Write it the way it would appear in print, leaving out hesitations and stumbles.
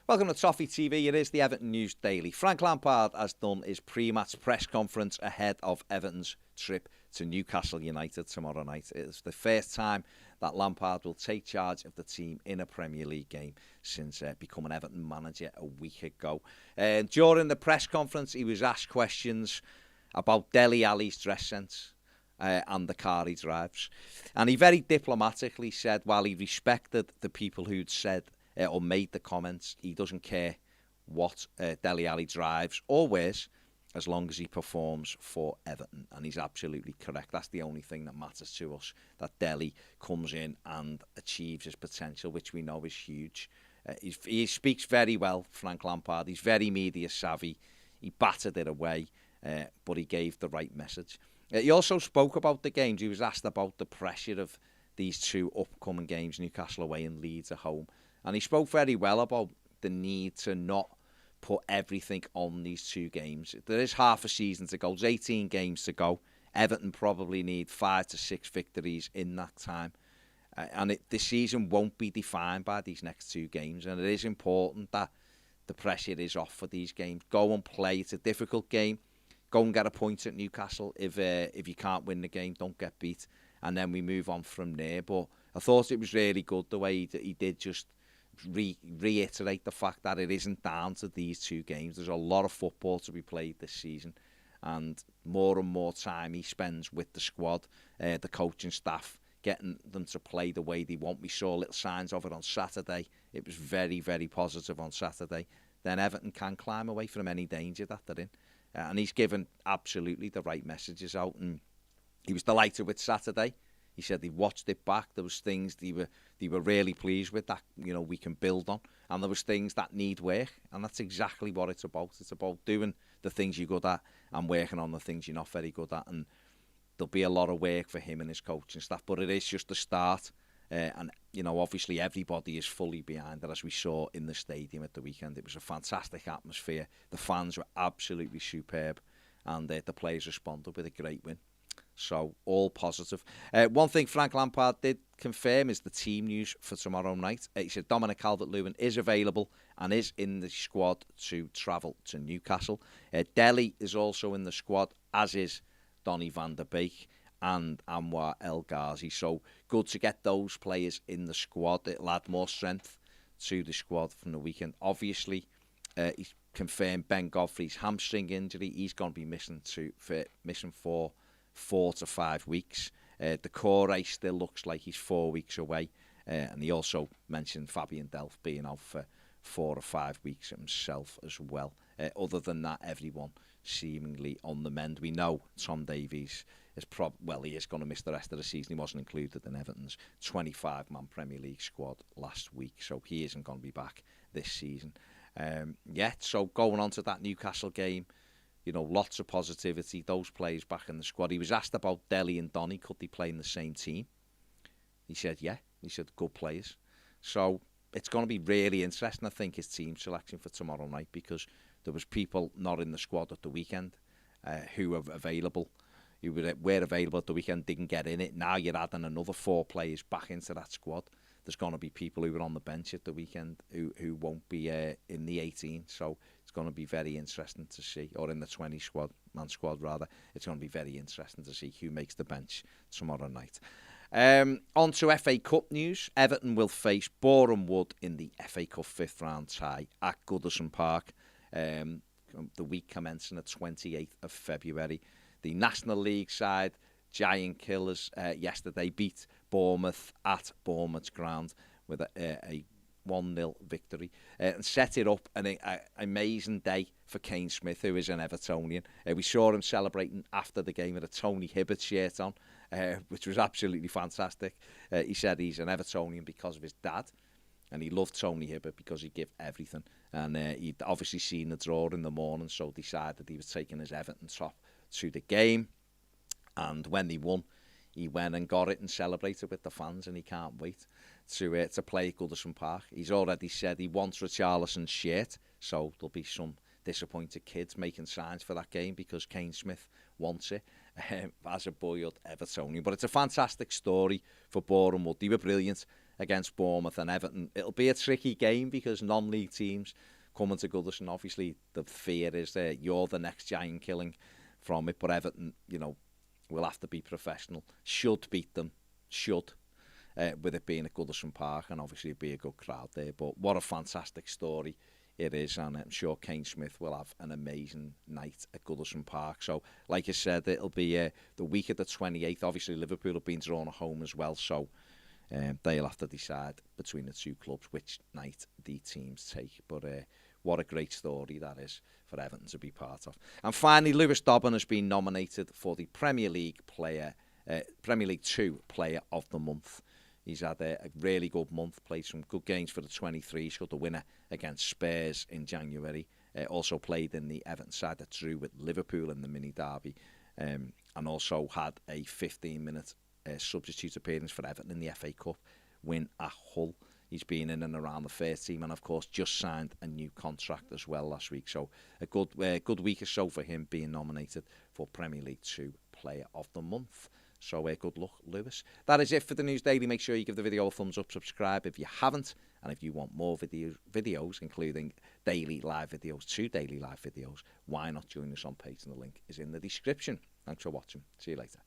Welcome to Toffee TV. It is the Everton News Daily. Frank Lampard has done his pre-match press conference ahead of Everton's trip to Newcastle United tomorrow night. It is the first time that Lampard will take charge of the team in a Premier League game since becoming Everton manager a week ago. During the press conference, he was asked questions about Dele Alli's dress sense and the car he drives. And he very diplomatically said, while he respected the people who'd said or made the comments, he doesn't care what Dele Alli drives or wears as long as he performs for Everton. And he's absolutely correct. That's the only thing that matters to us, that Dele comes in and achieves his potential, which we know is huge. He speaks very well, Frank Lampard. He's very media savvy. He battered it away, but he gave the right message. He also spoke about the games. He was asked about the pressure of these two upcoming games, Newcastle away and Leeds at home. And he spoke very well about the need to not put everything on these two games. There is half a season to go. There's 18 games to go. Everton probably need 5 to 6 victories in that time. The season won't be defined by these next two games. And it is important that the pressure is off for these games. Go and play. It's a difficult game. Go and get a point at Newcastle. If you can't win the game, don't get beat. And then we move on from there. But I thought it was really good the way he did just reiterate the fact that it isn't down to these two games. There's a lot of football to be played this season, and more time he spends with the squad, the coaching staff, getting them to play the way they want. We saw little signs of it on Saturday. It was very, very positive on Saturday. Then Everton can climb away from any danger that they're in. And he's given absolutely the right messages out, and he was delighted with Saturday. He said he watched it back. There was things they were really pleased with that we can build on, and there was things that need work, and that's exactly what it's about. It's about doing the things you're good at and working on the things you're not very good at. And there'll be a lot of work for him and his coaching staff, but it is just the start. And obviously everybody is fully behind it, as we saw in the stadium at the weekend. It was a fantastic atmosphere. The fans were absolutely superb, and the players responded with a great win. So, all positive. One thing Frank Lampard did confirm is the team news for tomorrow night. He said Dominic Calvert-Lewin is available and is in the squad to travel to Newcastle. Dele is also in the squad, as is Donny van der Beek and Anwar El Ghazi. So, good to get those players in the squad. It'll add more strength to the squad from the weekend. Obviously, he's confirmed Ben Godfrey's hamstring injury. He's going to be missing for 4 to 5 weeks. The core still looks like he's 4 weeks away. And he also mentioned Fabian Delph being out for 4 or 5 weeks himself as well. Other than that, everyone seemingly on the mend. We know Tom Davies is he is going to miss the rest of the season. He wasn't included in Everton's 25-man Premier League squad last week, so he isn't going to be back this season. So going on to that Newcastle game, lots of positivity, those players back in the squad. He was asked about Dele and Donny, could they play in the same team? He said, yeah. He said, good players. So it's going to be really interesting, I think, his team selection for tomorrow night, because there was people not in the squad at the weekend who were available. Who were available at the weekend, didn't get in it. Now you're adding another 4 players back into that squad. There's going to be people who were on the bench at the weekend who won't be in the 18. So it's going to be very interesting to see, or in the 20-man squad rather. It's going to be very interesting to see who makes the bench tomorrow night. On to FA Cup news. Everton will face Boreham Wood in the FA Cup 5th round tie at Goodison Park. The week commencing the 28th of February. The National League side, Giant Killers, yesterday beat Bournemouth at Bournemouth's ground with a 1-0 victory, and set it up an amazing day for Kane Smith, who is an Evertonian. We saw him celebrating after the game with a Tony Hibbert shirt on, which was absolutely fantastic. He said he's an Evertonian because of his dad, and he loved Tony Hibbert because he gave everything. And he'd obviously seen the draw in the morning, so decided he was taking his Everton top to the game. And when they won, he went and got it and celebrated with the fans, and he can't wait to play at Goodison Park. He's already said he wants Richarlison's shirt, so there'll be some disappointed kids making signs for that game because Kane Smith wants it as a boyhood Evertonian. But it's a fantastic story for Boreham Wood. They were brilliant. against Bournemouth and Everton. It'll be a tricky game because non-league teams coming to Goodison, obviously the fear is that you're the next giant killing from it, but Everton, you know, will have to be professional. Should beat them, with it being at Goodison Park, and obviously it'd be a good crowd there. But what a fantastic story it is, and I'm sure Kane Smith will have an amazing night at Goodison Park. So, like I said, it'll be the week of the 28th. Obviously, Liverpool have been drawn at home as well, so they'll have to decide between the two clubs which night the teams take. But what a great story that is for Everton to be part of. And finally, Lewis Dobbin has been nominated for the Premier League 2 Player of the Month. He's had a really good month, played some good games for the 23s, got the winner against Spurs in January. Also played in the Everton side that drew with Liverpool in the mini derby, and also had a 15-minute substitute appearance for Everton in the FA Cup win at Hull. He's been in and around the first team, and of course just signed a new contract as well last week. So a good week or so for him being nominated for Premier League 2 Player of the Month. So good luck, Lewis. That is it for the News Daily. Make sure you give the video a thumbs up, subscribe if you haven't, and if you want more videos, including daily live videos, 2 daily live videos, why not join us on Patreon? The link is in the description. Thanks for watching. See you later.